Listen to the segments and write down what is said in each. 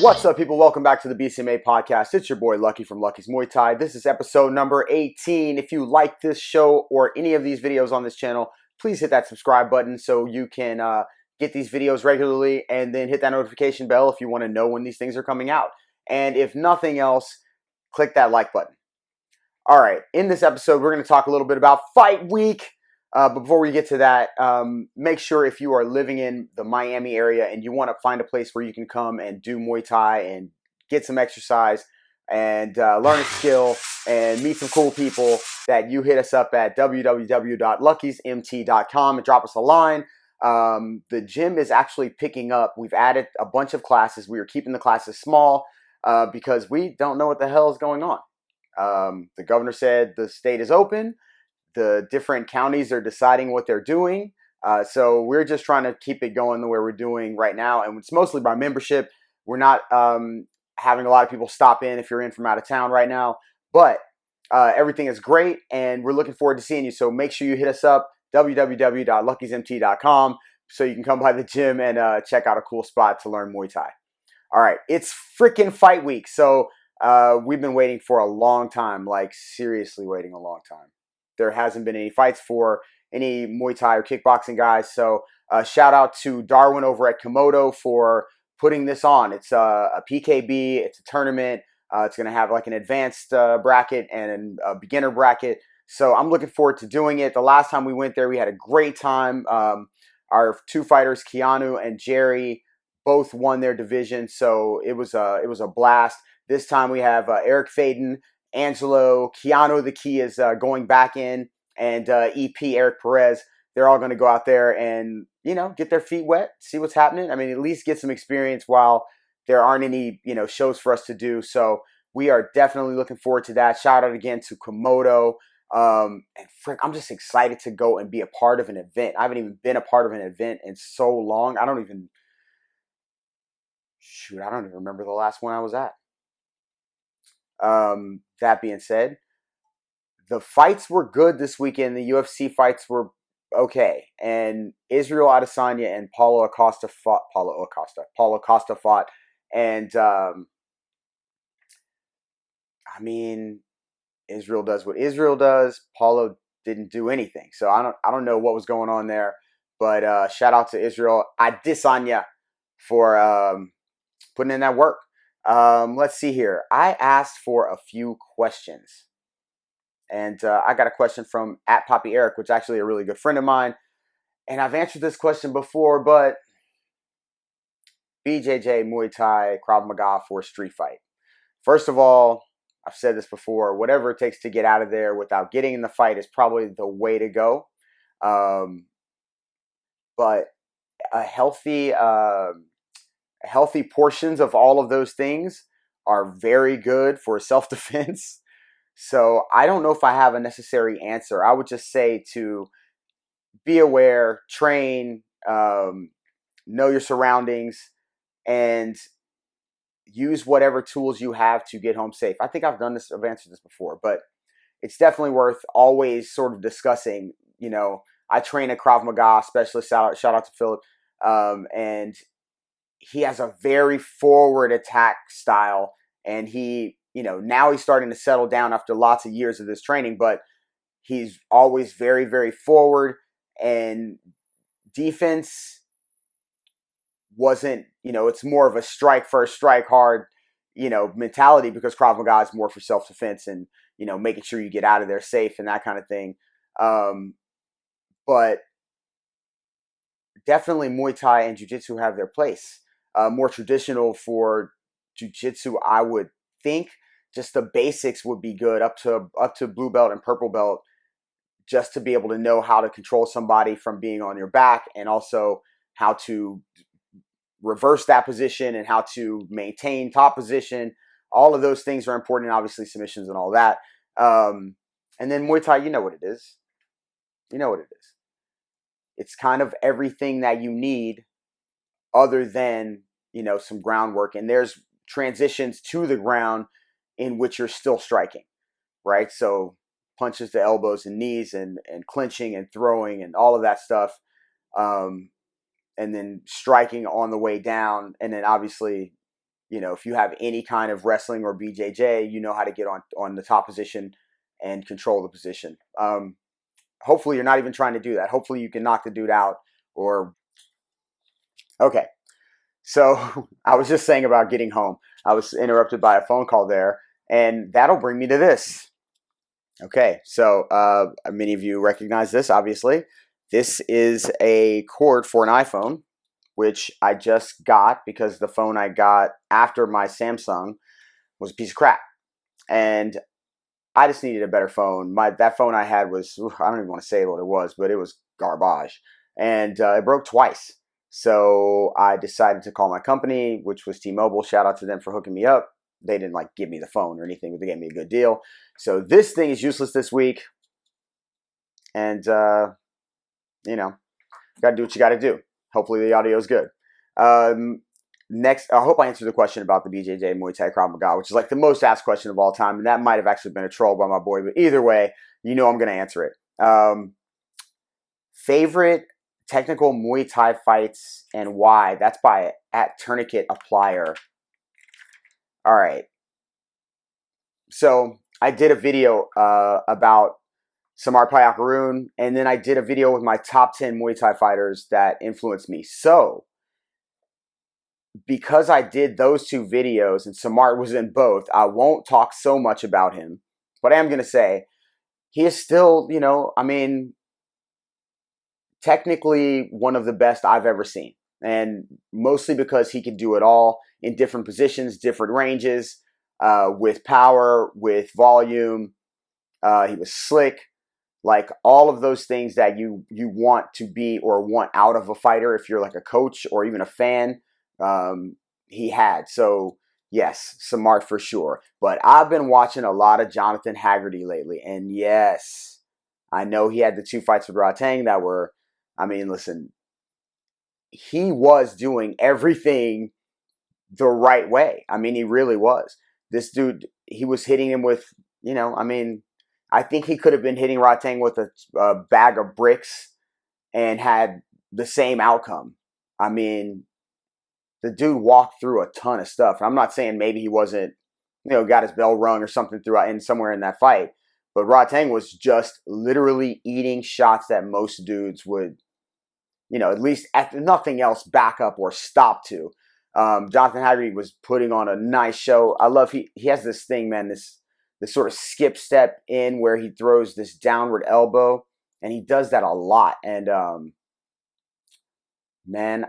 What's up, people? Welcome back to the BCMA podcast. It's your boy Lucky from Lucky's Muay Thai. This is episode number 18. If you like this show or any of these videos on this channel, please hit that subscribe button so you can get these videos regularly, and then hit that notification bell if you want to know when these things are coming out. And if nothing else, click that like button. All right, in this episode, we're going to talk a little bit about Fight Week. But before we get to that, make sure if you are living in the Miami area and you want to find a place where you can come and do Muay Thai and get some exercise and learn a skill and meet some cool people, that you hit us up at www.luckysmt.com and drop us a line. The gym is actually picking up. We've added a bunch of classes. We are keeping the classes small because we don't know what the hell is going on. The governor said the state is open. The different counties are deciding what they're doing. So we're just trying to keep it going the way we're doing right now. And it's mostly by membership. We're not having a lot of people stop in if you're in from out of town right now. But everything is great, and we're looking forward to seeing you. So make sure you hit us up, www.luckysmt.com, so you can come by the gym and check out a cool spot to learn Muay Thai. All right, it's freaking Fight Week. So we've been waiting for a long time, like seriously waiting a long time. There hasn't been any fights for any Muay Thai or kickboxing guys. So shout out to Darwin over at Komodo for putting this on. It's a PKB. It's a tournament. It's going to have like an advanced bracket and a beginner bracket. So I'm looking forward to doing it. The last time we went there, we had a great time. Our two fighters, Keanu and Jerry, both won their division. So it was a blast. This time we have Eric Faden, Angelo, Keanu the Key is going back in, and EP, Eric Perez. They're all going to go out there and, get their feet wet, see what's happening. I mean, at least get some experience while there aren't any, shows for us to do. So we are definitely looking forward to that. Shout out again to Komodo. And frick, I'm just excited to go and be a part of an event. I haven't even been a part of an event in so long. I don't even remember the last one I was at. That being said, the fights were good this weekend. The UFC fights were okay, and Israel Adesanya and Paulo Acosta fought, and Israel does what Israel does. Paulo didn't do anything, so I don't know what was going on there. But shout out to Israel Adesanya for putting in that work. Let's see here. I asked for a few questions, and I got a question from @PoppyEric, which is actually a really good friend of mine. And I've answered this question before, but BJJ, Muay Thai, Krav Maga for a street fight. First of all, I've said this before, whatever it takes to get out of there without getting in the fight is probably the way to go. But a healthy portions of all of those things are very good for self-defense. So I don't know if I have a necessary answer. I would just say to be aware, train, know your surroundings, and use whatever tools you have to get home safe. I think I've answered this before, but it's definitely worth always sort of discussing. I train a Krav Maga specialist. Shout out to Philip. And he has a very forward attack style, and he, now he's starting to settle down after lots of years of this training, but he's always very, very forward, and defense wasn't, it's more of a strike first, strike hard, mentality, because Krav Maga is more for self-defense and, making sure you get out of there safe and that kind of thing. But definitely Muay Thai and Jiu-Jitsu have their place. More traditional for Jiu-Jitsu, I would think. Just the basics would be good up to blue belt and purple belt, just to be able to know how to control somebody from being on your back, and also how to reverse that position and how to maintain top position. All of those things are important, obviously submissions and all that. And then Muay Thai, you know what it is. It's kind of everything that you need other than, some groundwork. And there's transitions to the ground in which you're still striking, right? So punches to elbows and knees and clinching and throwing and all of that stuff. And then striking on the way down. And then obviously, if you have any kind of wrestling or BJJ, you know how to get on the top position and control the position. Hopefully you're not even trying to do that. Hopefully you can knock the dude out or, okay. So I was just saying about getting home. I was interrupted by a phone call there, and that'll bring me to this. Okay, so many of you recognize this, obviously. This is a cord for an iPhone, which I just got because the phone I got after my Samsung was a piece of crap. And I just needed a better phone. That phone I had was, I don't even want to say what it was, but it was garbage. And it broke twice. So I decided to call my company, which was T-Mobile. Shout out to them for hooking me up. They didn't give me the phone or anything, but they gave me a good deal. So this thing is useless this week. And, got to do what you got to do. Hopefully the audio is good. Next, I hope I answered the question about the BJJ Muay Thai Krav Maga, which is the most asked question of all time. And that might have actually been a troll by my boy. But either way, I'm going to answer it. Favorite technical Muay Thai fights and why? That's by @TourniquetApplier. All right. So I did a video about Samar Payakarun, and then I did a video with my top 10 Muay Thai fighters that influenced me. So because I did those two videos and Samar was in both, I won't talk so much about him. But I am going to say he is still, technically one of the best I've ever seen. And mostly because he can do it all in different positions, different ranges, with power, with volume. He was slick. All of those things that you want to be or want out of a fighter if you're a coach or even a fan, he had. So yes, smart for sure. But I've been watching a lot of Jonathan Haggerty lately. And yes, I know he had the 2 fights with Ratang that were, listen, he was doing everything the right way. He really was. This dude, he was hitting him with, I think he could have been hitting Ratang with a bag of bricks and had the same outcome. The dude walked through a ton of stuff. I'm not saying maybe he wasn't, got his bell rung or something somewhere in that fight. But Ratang was just literally eating shots that most dudes would, at least at nothing else back up or stop to. Jonathan Haggerty was putting on a nice show. I love he has this thing, man, this sort of skip step in where he throws this downward elbow, and he does that a lot. And man,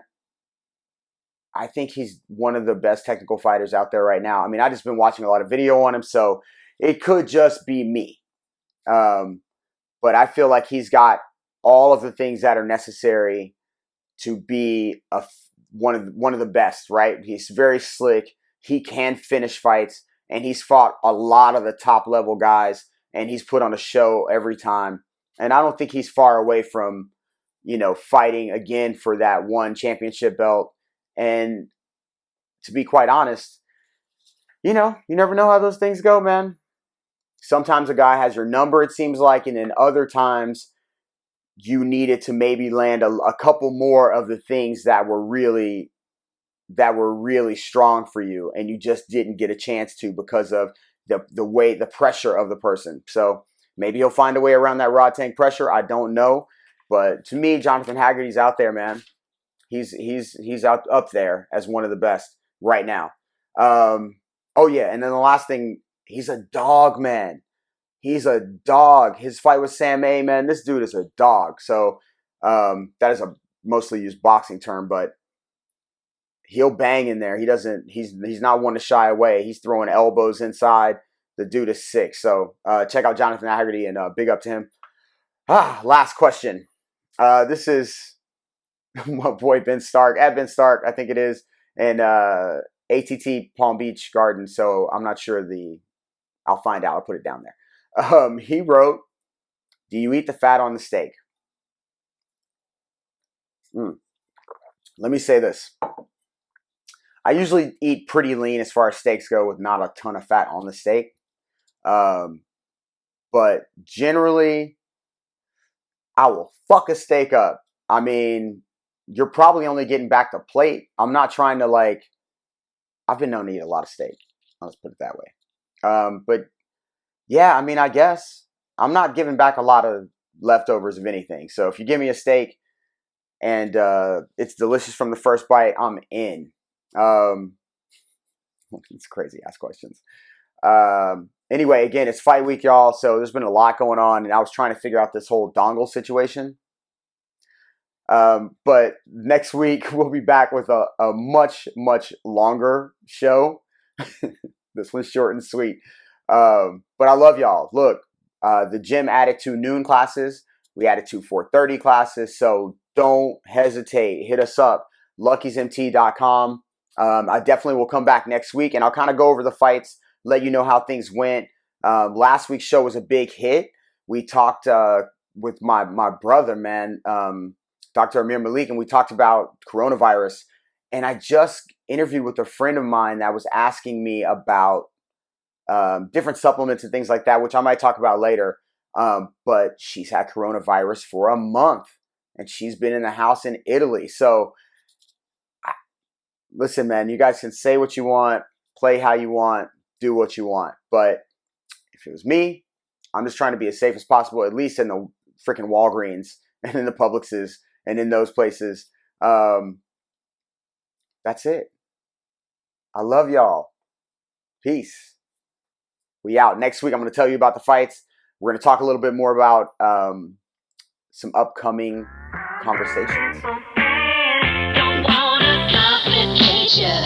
I think he's one of the best technical fighters out there right now. I just been watching a lot of video on him, so it could just be me. But I feel like he's got all of the things that are necessary to be one of the best, right? He's very slick. He can finish fights, and he's fought a lot of the top level guys, and he's put on a show every time. And I don't think he's far away from, fighting again for that one championship belt. And to be quite honest, you never know how those things go, man. Sometimes a guy has your number, it seems like, and then other times you needed to maybe land a couple more of the things that were really strong for you, and you just didn't get a chance to because of the pressure of the person. So maybe he'll find a way around that Ratang pressure. I don't know, but to me, Jonathan Haggerty's out there, man. He's out up there as one of the best right now. Oh yeah, and then the last thing, he's a dog, man. He's a dog. His fight with Sam A, man, this dude is a dog. So that is a mostly used boxing term, but he'll bang in there. He's not one to shy away. He's throwing elbows inside. The dude is sick. So check out Jonathan Haggerty and big up to him. Last question. This is my boy Ben Stark, Ben Stark, I think it is, and ATT Palm Beach Garden. So I'm not sure I'll find out. I'll put it down there. He wrote, "Do you eat the fat on the steak?" Let me say this. I usually eat pretty lean as far as steaks go with not a ton of fat on the steak. But generally, I will fuck a steak up. You're probably only getting back the plate. I'm not trying to I've been known to eat a lot of steak. Let's put it that way. But yeah, I mean, I guess I'm not giving back a lot of leftovers of anything. So if you give me a steak and it's delicious from the first bite, I'm in. It's crazy. Ask questions. Anyway, again, it's fight week, y'all. So there's been a lot going on, and I was trying to figure out this whole dongle situation. But next week we'll be back with a much, much longer show. This one's short and sweet. But I love y'all. Look, the gym added 2 noon classes. We added 2 4:30 classes. So don't hesitate. Hit us up, luckysmt.com. I definitely will come back next week, and I'll kind of go over the fights, let you know how things went. Last week's show was a big hit. We talked with my brother, man, Dr. Amir Malik, and we talked about coronavirus. And I just interviewed with a friend of mine that was asking me about different supplements and things like that, which I might talk about later. But she's had coronavirus for a month, and she's been in the house in Italy. So listen, man, you guys can say what you want, play how you want, do what you want. But if it was me, I'm just trying to be as safe as possible, at least in the freaking Walgreens and in the Publixes and in those places. That's it. I love y'all. Peace. We out. Next week, I'm going to tell you about the fights. We're going to talk a little bit more about some upcoming conversations. Don't want a complication.